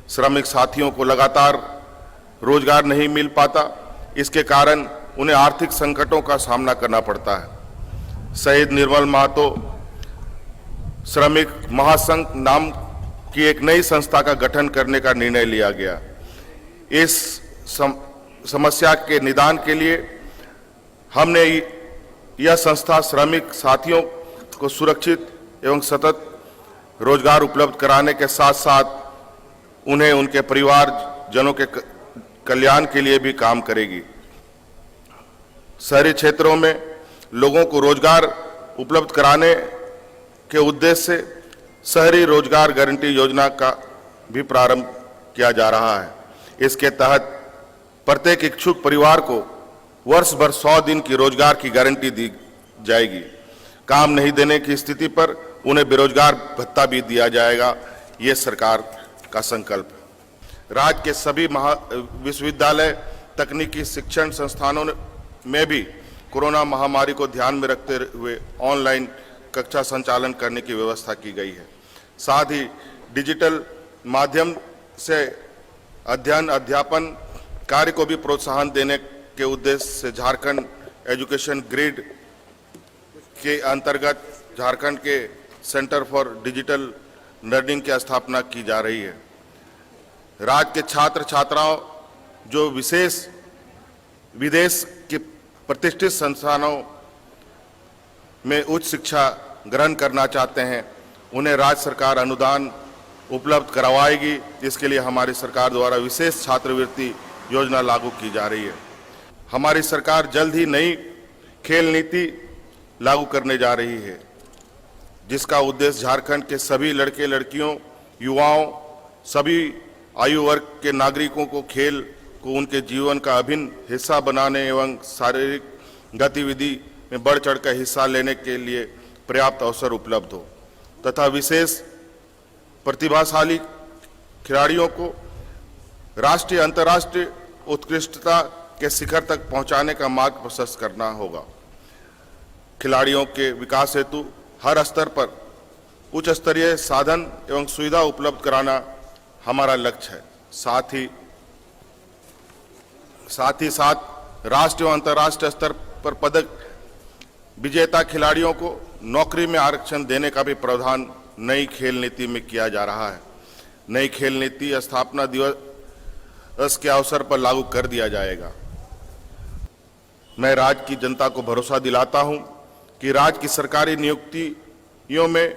श्रमिक साथियों को लगातार रोजगार नहीं मिल पाता, इसके कारण उन्हें आर्थिक संकटों का सामना करना पड़ता है। शहीद निर्मल महतो श्रमिक महासंघ नाम की एक नई संस्था का गठन करने का निर्णय लिया गया। इस समस्या के निदान के लिए हमने यह संस्था श्रमिक साथियों को सुरक्षित एवं सतत रोजगार उपलब्ध कराने के साथ साथ उन्हें उनके परिवारजनों के कल्याण के लिए भी काम करेगी। शहरी क्षेत्रों में लोगों को रोजगार उपलब्ध कराने के उद्देश्य से शहरी रोजगार गारंटी योजना का भी प्रारंभ किया जा रहा है। इसके तहत प्रत्येक इच्छुक परिवार को वर्ष भर 100 दिन की रोजगार की गारंटी दी जाएगी। काम नहीं देने की स्थिति पर उन्हें बेरोजगार भत्ता भी दिया जाएगा। ये सरकार का संकल्प है। राज्य के सभी विश्वविद्यालय, तकनीकी शिक्षण संस्थानों में भी कोरोना महामारी को ध्यान में रखते हुए ऑनलाइन कक्षा संचालन करने की व्यवस्था की गई है। साथ ही डिजिटल माध्यम से अध्ययन अध्यापन कार्य को भी प्रोत्साहन देने के उद्देश्य से झारखंड एजुकेशन ग्रिड के अंतर्गत झारखंड के सेंटर फॉर डिजिटल लर्निंग की स्थापना की जा रही है। राज्य के छात्र छात्राओं जो विदेश के प्रतिष्ठित संस्थानों में उच्च शिक्षा ग्रहण करना चाहते हैं, उन्हें राज्य सरकार अनुदान उपलब्ध करवाएगी। इसके लिए हमारी सरकार द्वारा विशेष छात्रवृत्ति योजना लागू की जा रही है। हमारी सरकार जल्द ही नई खेल नीति लागू करने जा रही है, जिसका उद्देश्य झारखंड के सभी लड़के लड़कियों, युवाओं, सभी आयु वर्ग के नागरिकों को खेल को उनके जीवन का अभिन्न हिस्सा बनाने एवं शारीरिक गतिविधि में बढ़ चढ़कर हिस्सा लेने के लिए पर्याप्त अवसर उपलब्ध हो तथा विशेष प्रतिभाशाली खिलाड़ियों को राष्ट्रीय अंतर्राष्ट्रीय उत्कृष्टता के शिखर तक पहुंचाने का मार्ग प्रशस्त करना होगा। खिलाड़ियों के विकास हेतु हर स्तर पर उच्च स्तरीय साधन एवं सुविधा उपलब्ध कराना हमारा लक्ष्य है। साथ ही राष्ट्रीय एवं अंतर्राष्ट्रीय स्तर पर पदक विजेता खिलाड़ियों को नौकरी में आरक्षण देने का भी प्रावधान नई खेल नीति में किया जा रहा है। नई खेल नीति स्थापना दिवस के अवसर पर लागू कर दिया जाएगा। मैं राज्य की जनता को भरोसा दिलाता हूं कि राज्य की सरकारी नियुक्तियों में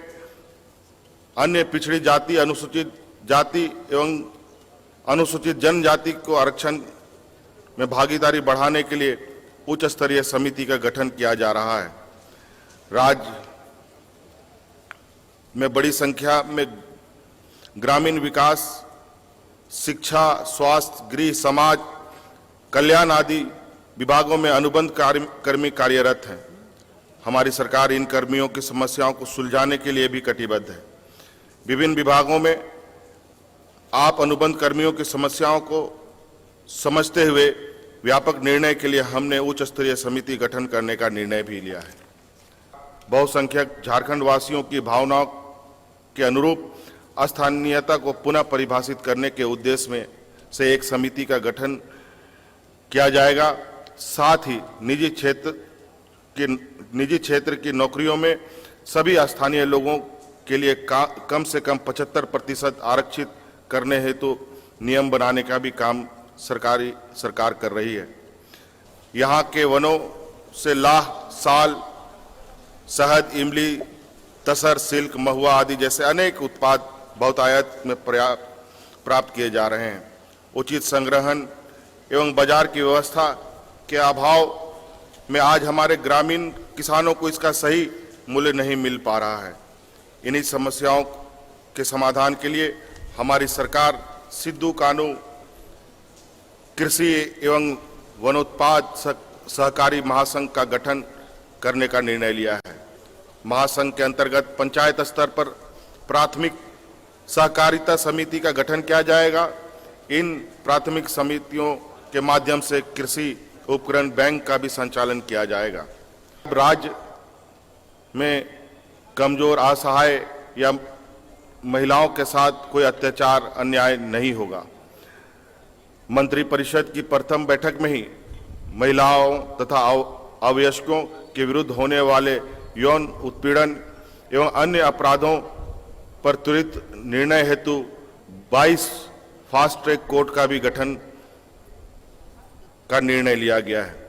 अन्य पिछड़ी जाति, अनुसूचित जाति एवं अनुसूचित जनजाति को आरक्षण में भागीदारी बढ़ाने के लिए उच्च स्तरीय समिति का गठन किया जा रहा है। राज्य में बड़ी संख्या में ग्रामीण विकास, शिक्षा, स्वास्थ्य, गृह, समाज कल्याण आदि विभागों में अनुबंध कर्मी कार्यरत हैं। हमारी सरकार इन कर्मियों की समस्याओं को सुलझाने के लिए भी कटिबद्ध है। विभिन्न विभागों में आप अनुबंध कर्मियों की समस्याओं को समझते हुए व्यापक निर्णय के लिए हमने उच्च स्तरीय समिति गठन करने का निर्णय भी लिया है। बहुसंख्यक झारखंड वासियों की भावनाओं के अनुरूप स्थानीयता को पुनः परिभाषित करने के उद्देश्य में से एक समिति का गठन किया जाएगा। साथ ही निजी क्षेत्र की नौकरियों में सभी स्थानीय लोगों के लिए कम से कम 75% आरक्षित करने हेतु नियम बनाने का भी काम सरकार कर रही है। यहाँ के वनों से लाह, साल, शहद, इमली, तसर, सिल्क, महुआ आदि जैसे अनेक उत्पाद बहुतायत में प्राप्त किए जा रहे हैं। उचित संग्रहण एवं बाजार की व्यवस्था के अभाव में आज हमारे ग्रामीण किसानों को इसका सही मूल्य नहीं मिल पा रहा है। इन्हीं समस्याओं के समाधान के लिए हमारी सरकार सिद्धू कानू कृषि एवं वनोत्पाद सहकारी महासंघ का गठन करने का निर्णय लिया है। महासंघ के अंतर्गत पंचायत स्तर पर प्राथमिक सहकारिता समिति का गठन किया जाएगा। इन प्राथमिक समितियों के माध्यम से कृषि उपकरण बैंक का भी संचालन किया जाएगा। राज्य में कमजोर, असहाय या महिलाओं के साथ कोई अत्याचार अन्याय नहीं होगा। मंत्रिपरिषद की प्रथम बैठक में ही महिलाओं तथा अवयस्कों के विरुद्ध होने वाले यौन उत्पीड़न एवं अन्य अपराधों पर त्वरित निर्णय हेतु 22 फास्ट ट्रैक कोर्ट का भी गठन का निर्णय लिया गया है।